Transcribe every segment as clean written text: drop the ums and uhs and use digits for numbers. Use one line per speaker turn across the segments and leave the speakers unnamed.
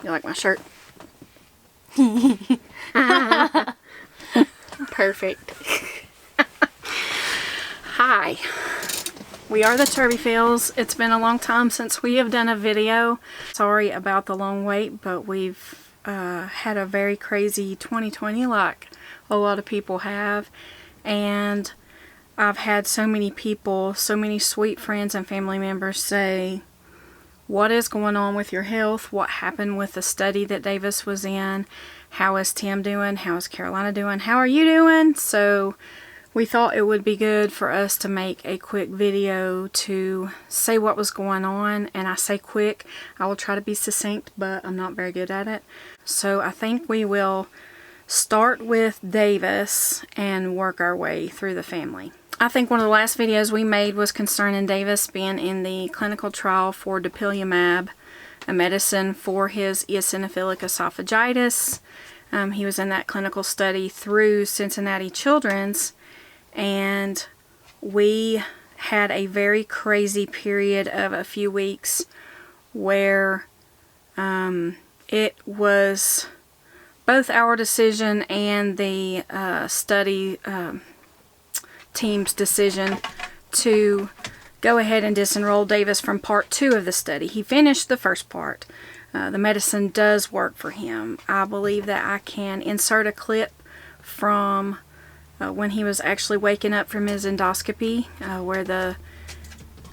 You like my shirt? Perfect. Hi. We are the Turbyfills. It's been a long time since we have done a video. Sorry about the long wait, but we've had a very crazy 2020 like a lot of people have. And I've had so many people, so many sweet friends and family members say, what is going on with your health? What happened with the study that Davis was in? How is Tim doing? How is Carolina doing? How are you doing? So we thought it would be good for us to make a quick video to say what was going on. And I say quick, I will try to be succinct, but I'm not very good at it. So I think we will start with Davis and work our way through the family. I think one of the last videos we made was concerning Davis being in the clinical trial for dupilumab, a medicine for his eosinophilic esophagitis. He was in that clinical study through Cincinnati Children's, and we had a very crazy period of a few weeks where it was both our decision and the study team's decision to go ahead and disenroll Davis from part 2 of the study. He finished the first part. The medicine does work for him. I believe that I can insert a clip from when he was actually waking up from his endoscopy, where the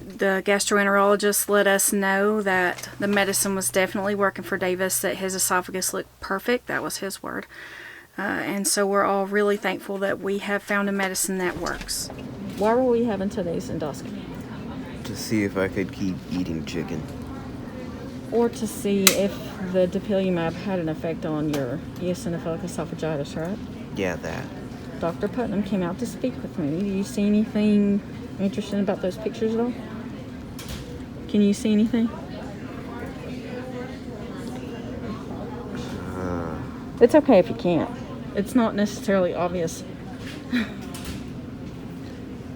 gastroenterologist let us know that the medicine was definitely working for Davis, that his esophagus looked perfect. That was his word. And so we're all really thankful that we have found a medicine that works. Why were we having today's endoscopy?
To see if I could keep eating chicken.
Or to see if the dupilumab had an effect on your eosinophilic esophagitis, right?
Yeah, that.
Dr. Putnam came out to speak with me. Do you see anything interesting about those pictures at all? Can you see anything? It's okay if you can't. It's not necessarily obvious.
I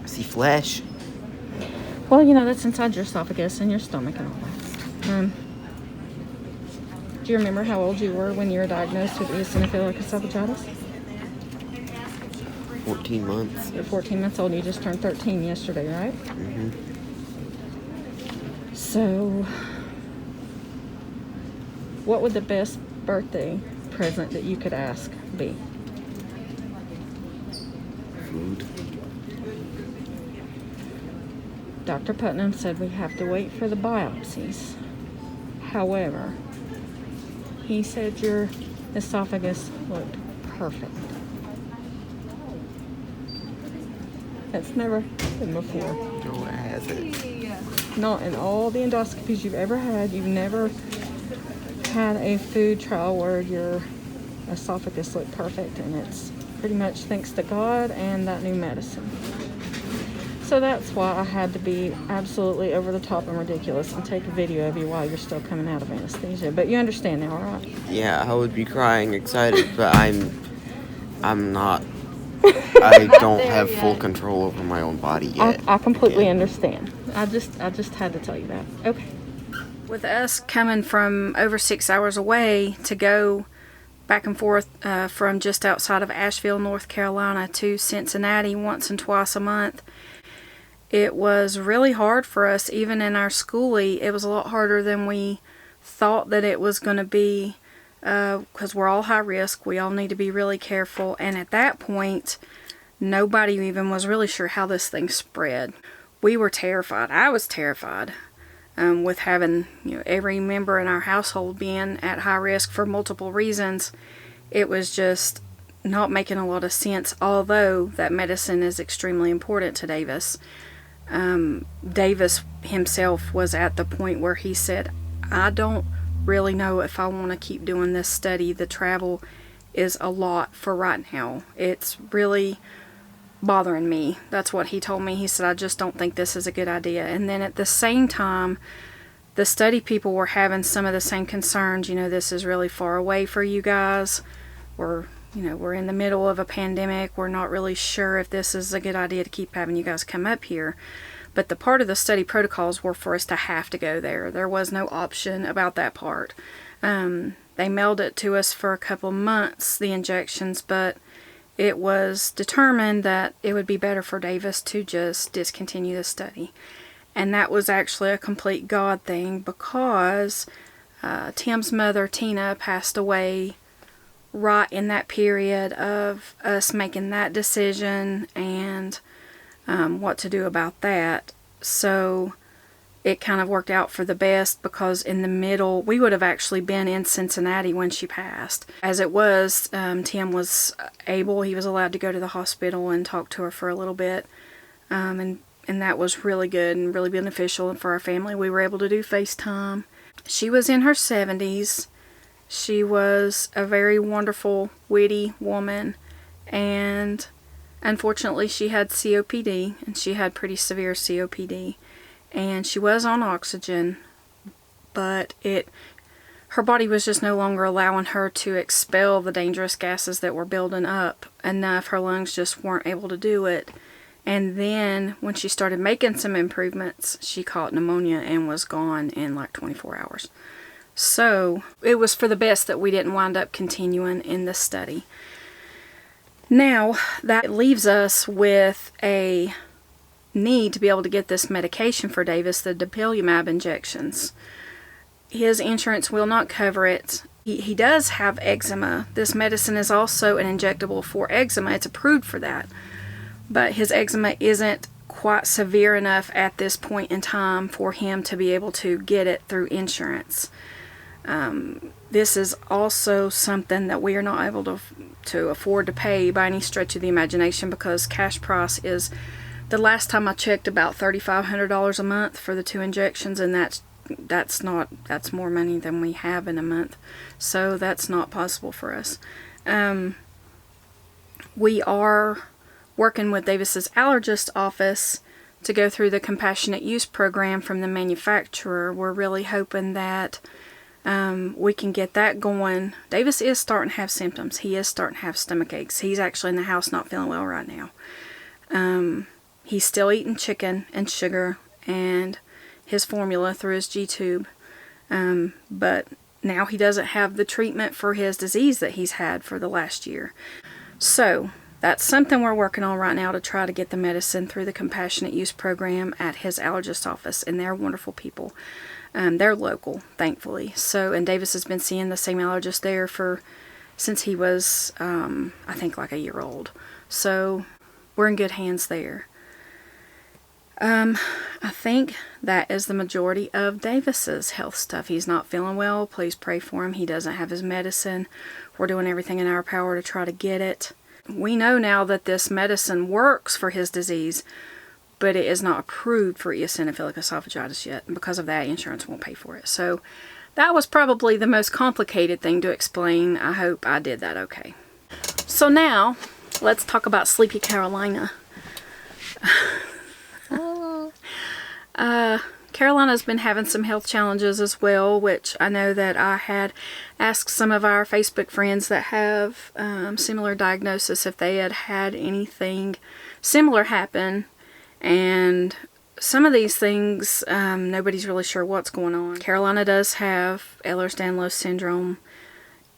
see flesh.
Well, you know, that's inside your esophagus and your stomach and all that. Do you remember how old you were when you were diagnosed with eosinophilic esophagitis?
14 months.
You're 14 months old and you just turned 13 yesterday, right?
Mm-hmm.
So, what would the best birthday present that you could ask be?
Food.
Dr. Putnam said we have to wait for the biopsies. However, he said your esophagus looked perfect. That's never happened before.
No, it hasn't.
Not in all the endoscopies you've ever had. You've never had a food trial where your esophagus looked perfect, and it's pretty much thanks to God and that new medicine. So that's why I had to be absolutely over the top and ridiculous and take a video of you while you're still coming out of anesthesia. But you understand now, right?
Yeah, I would be crying excited, but I'm not. I don't have full control over my own body yet.
I completely understand. I just had to tell you that. Okay. With us coming from over 6 hours away to go back and forth from just outside of Asheville, North Carolina to Cincinnati once and twice a month, it was really hard for us. Even in our schoolie, it was a lot harder than we thought that it was going to be, because we're all high risk. We all need to be really careful. And at that point, nobody even was really sure how this thing spread. We were terrified. I was terrified. With having, you know, every member in our household being at high risk for multiple reasons, it was just not making a lot of sense, although that medicine is extremely important to Davis. Davis himself was at the point where he said, I don't really know if I want to keep doing this study. The travel is a lot for right now. It's really bothering me. That's what he told me. He said, I just don't think this is a good idea. And then at the same time, the study people were having some of the same concerns. You know, this is really far away for you guys. We're in the middle of a pandemic. We're not really sure if this is a good idea to keep having you guys come up here. But the part of the study protocols were for us to have to go there. There was no option about that part. They mailed it to us for a couple months, the injections, but it was determined that it would be better for Davis to just discontinue the study. And that was actually a complete God thing, because Tim's mother, Tina, passed away right in that period of us making that decision and what to do about that. So it kind of worked out for the best, because in the middle, we would have actually been in Cincinnati when she passed. As it was, Tim was able, he was allowed to go to the hospital and talk to her for a little bit. And that was really good and really beneficial for our family. We were able to do FaceTime. She was in her 70s. She was a very wonderful, witty woman. And unfortunately, she had COPD, and she had pretty severe COPD. And she was on oxygen, but her body was just no longer allowing her to expel the dangerous gases that were building up enough. Her lungs just weren't able to do it. And then when she started making some improvements, she caught pneumonia and was gone in like 24 hours. So it was for the best that we didn't wind up continuing in this study. Now that leaves us with a need to be able to get this medication for Davis, the dupilumab injections. His insurance will not cover it. He does have eczema. This medicine is also an injectable for eczema. It's approved for that. But his eczema isn't quite severe enough at this point in time for him to be able to get it through insurance. This is also something that we are not able to afford to pay by any stretch of the imagination, because cash price is, the last time I checked, about $3,500 a month for the 2 injections, and that's more money than we have in a month. So that's not possible for us. We are working with Davis's allergist office to go through the compassionate use program from the manufacturer. We're really hoping that we can get that going. Davis is starting to have symptoms. He is starting to have stomach aches. He's actually in the house not feeling well right now. He's still eating chicken and sugar and his formula through his G-tube. But now he doesn't have the treatment for his disease that he's had for the last year. So that's something we're working on right now, to try to get the medicine through the compassionate use program at his allergist office. And they're wonderful people. They're local, thankfully. So, and Davis has been seeing the same allergist there since he was, I think, like a year old. So we're in good hands there. I think that is the majority of Davis's health stuff. He's not feeling well. Please pray for him. He doesn't have his medicine. We're doing everything in our power to try to get it. We know now that this medicine works for his disease, but it is not approved for eosinophilic esophagitis yet. And because of that, insurance won't pay for it. So that was probably the most complicated thing to explain. I hope I did that okay. So now, let's talk about Sleepy Carolina. Carolina's been having some health challenges as well, which I know that I had asked some of our Facebook friends that have similar diagnosis if they had had anything similar happen. And some of these things, nobody's really sure what's going on. Carolina does have Ehlers-Danlos syndrome,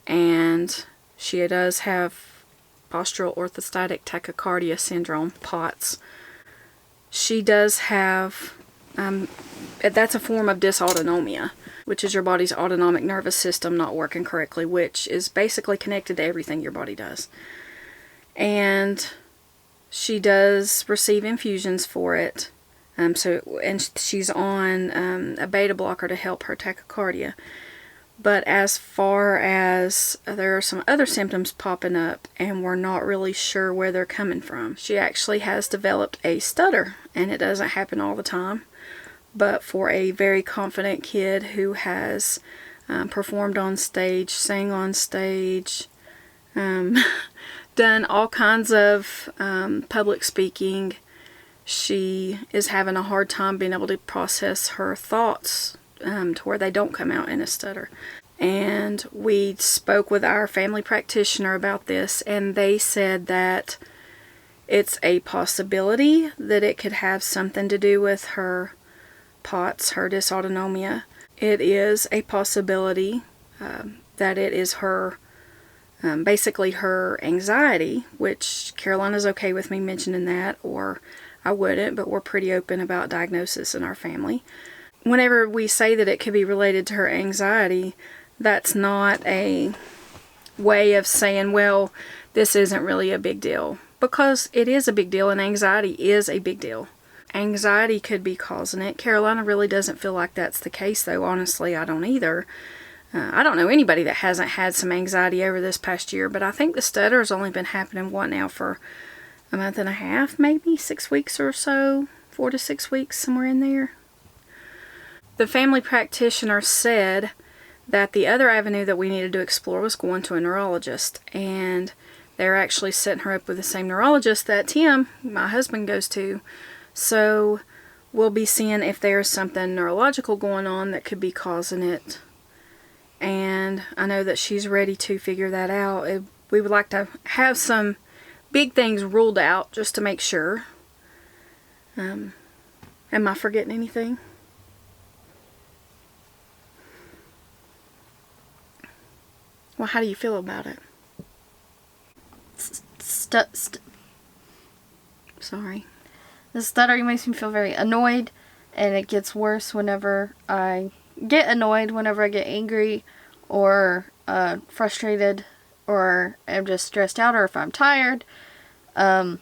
and she does have postural orthostatic tachycardia syndrome, POTS. She does have, that's a form of dysautonomia, which is your body's autonomic nervous system not working correctly, which is basically connected to everything your body does. And she does receive infusions for it. And she's on a beta blocker to help her tachycardia. But as far as there are some other symptoms popping up, and we're not really sure where they're coming from. She actually has developed a stutter, and it doesn't happen all the time. But for a very confident kid who has performed on stage, sang on stage, done all kinds of public speaking, she is having a hard time being able to process her thoughts to where they don't come out in a stutter. And we spoke with our family practitioner about this, and they said that It's a possibility that it could have something to do with her POTS, her dysautonomia. It is a possibility that it is her, basically her anxiety, which Carolina's okay with me mentioning that, or I wouldn't, but we're pretty open about diagnosis in our family. Whenever we say that it could be related to her anxiety, that's not a way of saying, well, this isn't really a big deal. Because it is a big deal, and anxiety is a big deal. Anxiety could be causing it. Carolina really doesn't feel like that's the case, though. Honestly, I don't either. I don't know anybody that hasn't had some anxiety over this past year, but I think the stutter's only been happening, for a month and a half, maybe 6 weeks or so, 4 to 6 weeks, somewhere in there. The family practitioner said that the other avenue that we needed to explore was going to a neurologist, and they're actually setting her up with the same neurologist that Tim, my husband, goes to. So we'll be seeing if there's something neurological going on that could be causing it. And I know that she's ready to figure that out. We would like to have some big things ruled out just to make sure. Am I forgetting anything? Well, how do you feel about it? Sorry.
The stuttering makes me feel very annoyed, and it gets worse whenever I get annoyed, whenever I get angry, or frustrated, or I'm just stressed out, or if I'm tired. And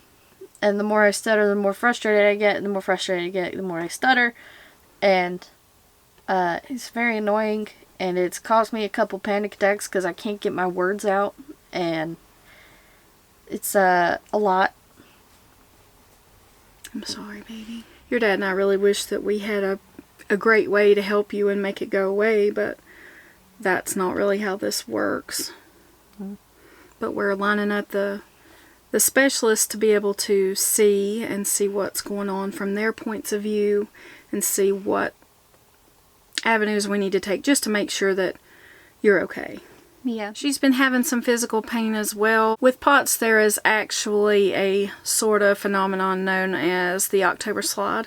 the more I stutter, the more frustrated I get, and the more frustrated I get, the more I stutter. And it's very annoying, and it's caused me a couple panic attacks because I can't get my words out, and it's a lot.
I'm sorry, baby. Your dad and I really wish that we had a great way to help you and make it go away, but that's not really how this works. Mm-hmm. But we're lining up the specialists to be able to see what's going on from their points of view and see what avenues we need to take just to make sure that you're okay.
Yeah.
She's been having some physical pain as well. With POTS, there is actually a sort of phenomenon known as the October slide,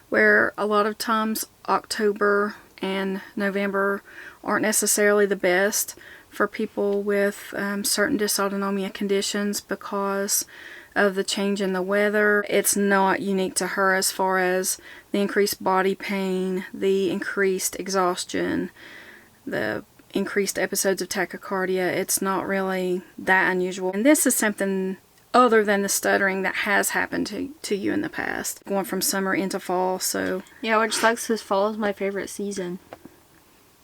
where a lot of times October and November aren't necessarily the best for people with certain dysautonomia conditions because of the change in the weather. It's not unique to her as far as the increased body pain, the increased exhaustion, the increased episodes of tachycardia. It's not really that unusual. And this is something other than the stuttering that has happened to you in the past, going from summer into fall. So
yeah, which sucks because fall is my favorite season.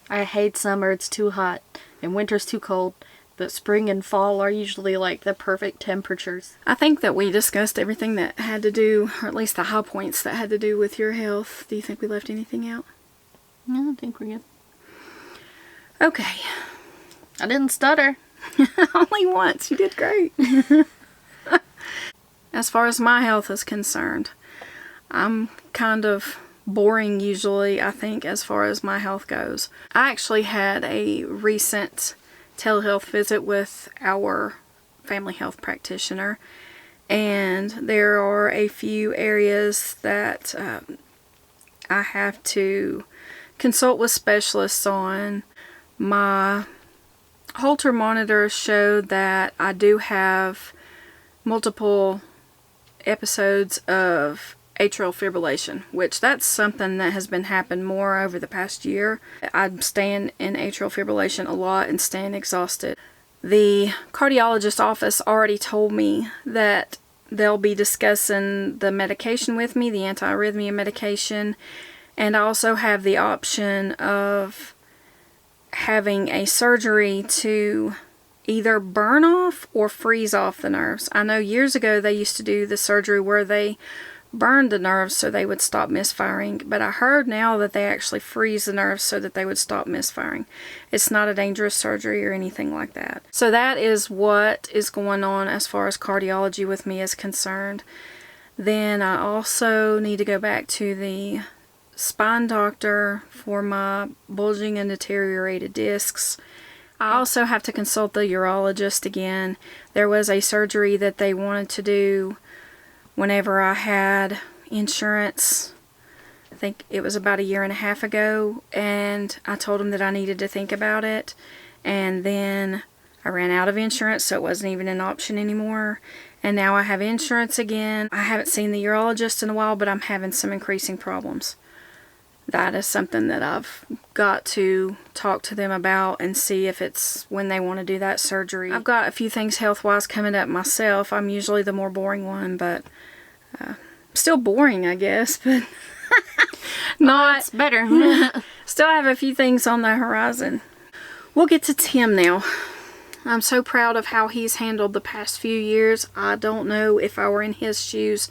I hate summer, it's too hot, and winter's too cold, but spring and fall are usually like the perfect temperatures.
I think that we discussed everything that had to do, or at least the high points that had to do with your health. Do you think we left anything out?
No, I think we're good.
Okay.
I didn't stutter.
Only once. You did great. As far as my health is concerned, I'm kind of boring usually, I think, as far as my health goes. I actually had a recent telehealth visit with our family health practitioner, and there are a few areas that I have to consult with specialists on. My Holter monitor showed that I do have multiple episodes of atrial fibrillation, which that's something that has been happening more over the past year. I'm staying in atrial fibrillation a lot and staying exhausted. The cardiologist office already told me that they'll be discussing the medication with me, the anti-arrhythmia medication, and I also have the option of having a surgery to either burn off or freeze off the nerves. I know years ago they used to do the surgery where they burned the nerves so they would stop misfiring, but I heard now that they actually freeze the nerves so that they would stop misfiring. It's not a dangerous surgery or anything like that. So that is what is going on as far as cardiology with me is concerned. Then I also need to go back to the spine doctor for my bulging and deteriorated discs. I also have to consult the urologist again. There was a surgery that they wanted to do whenever I had insurance. I think it was about 1.5 years ago, and I told him that I needed to think about it, and then I ran out of insurance, so it wasn't even an option anymore, and now I have insurance again. I haven't seen the urologist in a while, but I'm having some increasing problems. That is something that I've got to talk to them about and see if it's when they want to do that surgery. I've got a few things health-wise coming up myself. I'm usually the more boring one, but still boring, I guess, but not.
It's better.
Still have a few things on the horizon. We'll get to Tim now. I'm so proud of how he's handled the past few years. I don't know if I were in his shoes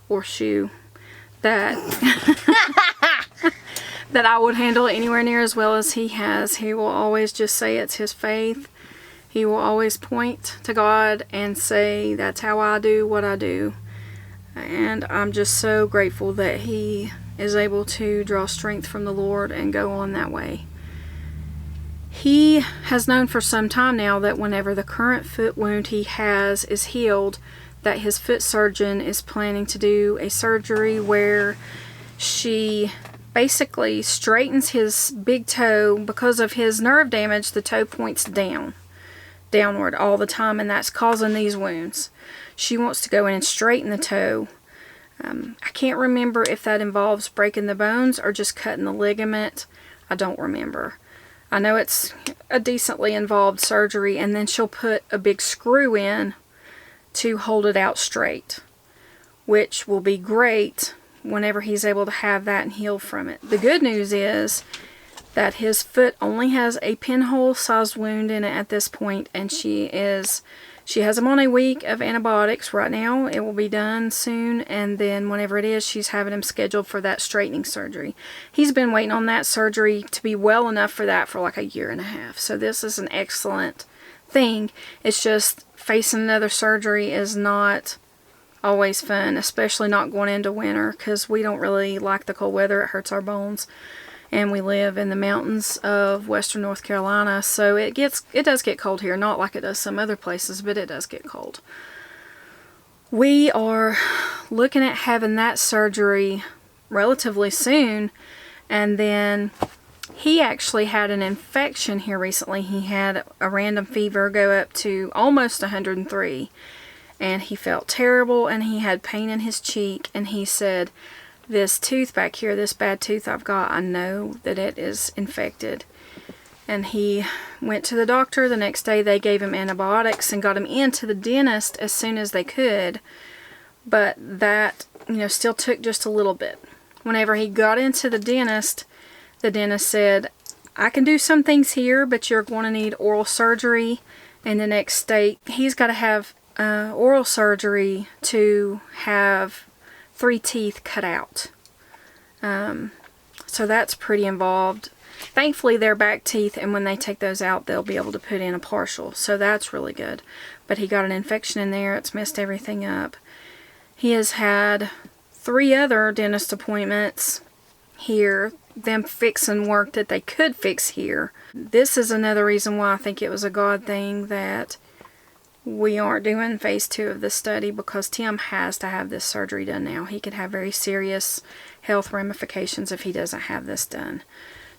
or that that I would handle it anywhere near as well as he has. He will always just say it's his faith. He will always point to God and say, that's how I do what I do. And I'm just so grateful that he is able to draw strength from the Lord and go on that way. He has known for some time now that whenever the current foot wound he has is healed, that his foot surgeon is planning to do a surgery where she basically straightens his big toe. Because of his nerve damage, the toe points downward all the time, and that's causing these wounds. She wants to go in and straighten the toe. I can't remember if that involves breaking the bones or just cutting the ligament. I don't remember. I know it's a decently involved surgery, and then she'll put a big screw in to hold it out straight, which will be great whenever he's able to have that and heal from it. The good news is that his foot only has a pinhole sized wound in it at this point, and she has him on a week of antibiotics right now. It will be done soon, and then whenever it is, she's having him scheduled for that straightening surgery. He's been waiting on that surgery to be well enough for that for like 1.5 years. So this is an excellent thing. It's just facing another surgery is not always fun, especially not going into winter, because we don't really like the cold weather. It hurts our bones, and we live in the mountains of western North Carolina, so it does get cold here. Not like it does some other places, but it does get cold. We are looking at having that surgery relatively soon, and then he actually had an infection here recently. He had a random fever go up to almost 103, and he felt terrible, and he had pain in his cheek, and he said, this tooth back here, this bad tooth I've got, I know that it is infected. And he went to the doctor the next day. They gave him antibiotics and got him into the dentist as soon as they could, but that, still took just a little bit. Whenever he got into the dentist said, I can do some things here, but you're going to need oral surgery in the next state. He's got to have oral surgery to have 3 teeth cut out. So that's pretty involved. Thankfully, they're back teeth, and when they take those out, they'll be able to put in a partial. So that's really good. But he got an infection in there. It's messed everything up. He has had 3 other dentist appointments here, them fixing work that they could fix here. This is another reason why I think it was a God thing that we aren't doing phase 2 of this study, because Tim has to have this surgery done now. He could have very serious health ramifications if he doesn't have this done.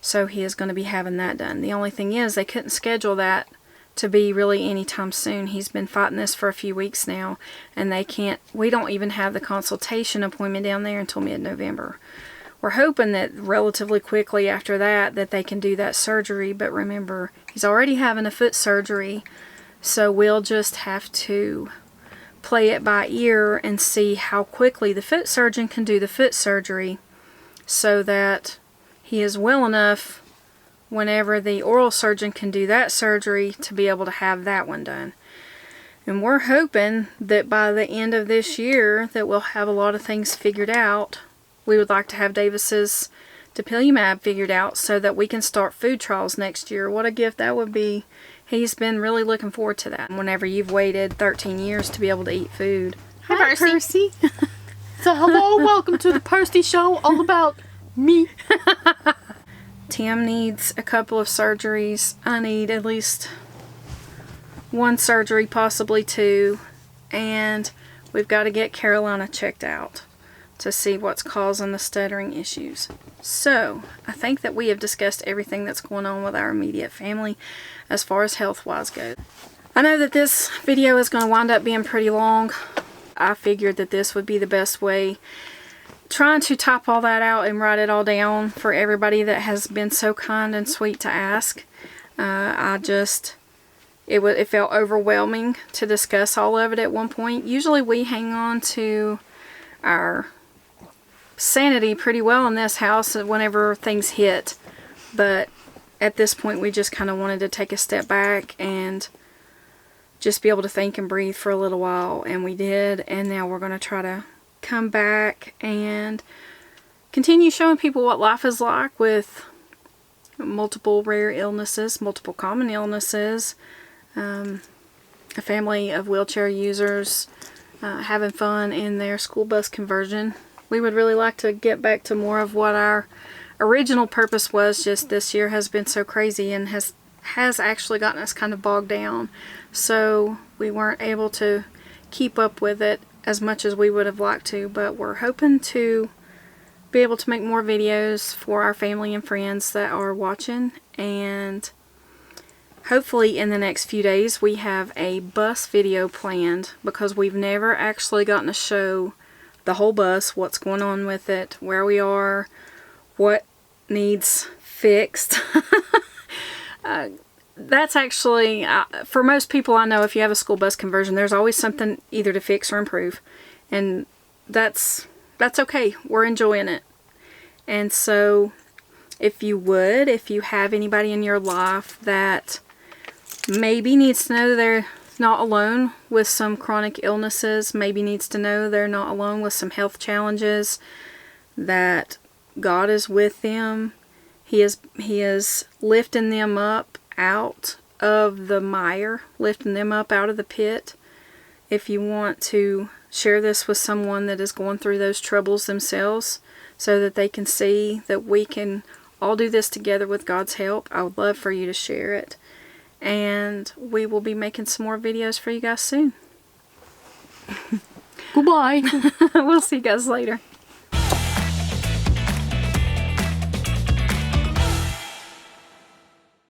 So he is going to be having that done. The only thing is, they couldn't schedule that to be really anytime soon. He's been fighting this for a few weeks now, and we don't even have the consultation appointment down there until mid-November. We're hoping that relatively quickly after that they can do that surgery, but remember, he's already having a foot surgery. So we'll just have to play it by ear and see how quickly the foot surgeon can do the foot surgery, so that he is well enough whenever the oral surgeon can do that surgery to be able to have that one done. And we're hoping that by the end of this year that we'll have a lot of things figured out. We would like to have Davis's dupilumab figured out so that we can start food trials next year. What a gift that would be. He's been really looking forward to that. Whenever you've waited 13 years to be able to eat food.
Hi, Percy.
So hello, welcome to the Percy Show, all about me.
Tim needs a couple of surgeries. I need at least 1 surgery, possibly 2. And we've got to get Carolina checked out to see what's causing the stuttering issues. So, I think that we have discussed everything that's going on with our immediate family as far as health-wise goes. I know that this video is going to wind up being pretty long. I figured that this would be the best way, trying to type all that out and write it all down for everybody that has been so kind and sweet to ask. It felt overwhelming to discuss all of it at one point. Usually we hang on to our sanity pretty well in this house whenever things hit, but at this point we just kind of wanted to take a step back and just be able to think and breathe for a little while, and we did. And now we're going to try to come back and continue showing people what life is like with multiple rare illnesses, multiple common illnesses, a family of wheelchair users having fun in their school bus conversion. We would really like to get back to more of what our original purpose was, just this year has been so crazy and has actually gotten us kind of bogged down. So we weren't able to keep up with it as much as we would have liked to, but we're hoping to be able to make more videos for our family and friends that are watching, and hopefully in the next few days we have a bus video planned, because we've never actually gotten to show the whole bus, what's going on with it, where we are, what needs fixed. That's actually, for most people I know, if you have a school bus conversion, there's always something either to fix or improve. And that's okay. We're enjoying it. And so, if you have anybody in your life that maybe needs to know they're not alone with some chronic illnesses, maybe needs to know they're not alone with some health challenges, that God is with them. He is lifting them up out of the mire, lifting them up out of the pit. If you want to share this with someone that is going through those troubles themselves, so that they can see that we can all do this together with God's help, I would love for you to share it. And we will be making some more videos for you guys soon.
Goodbye.
We'll see you guys later.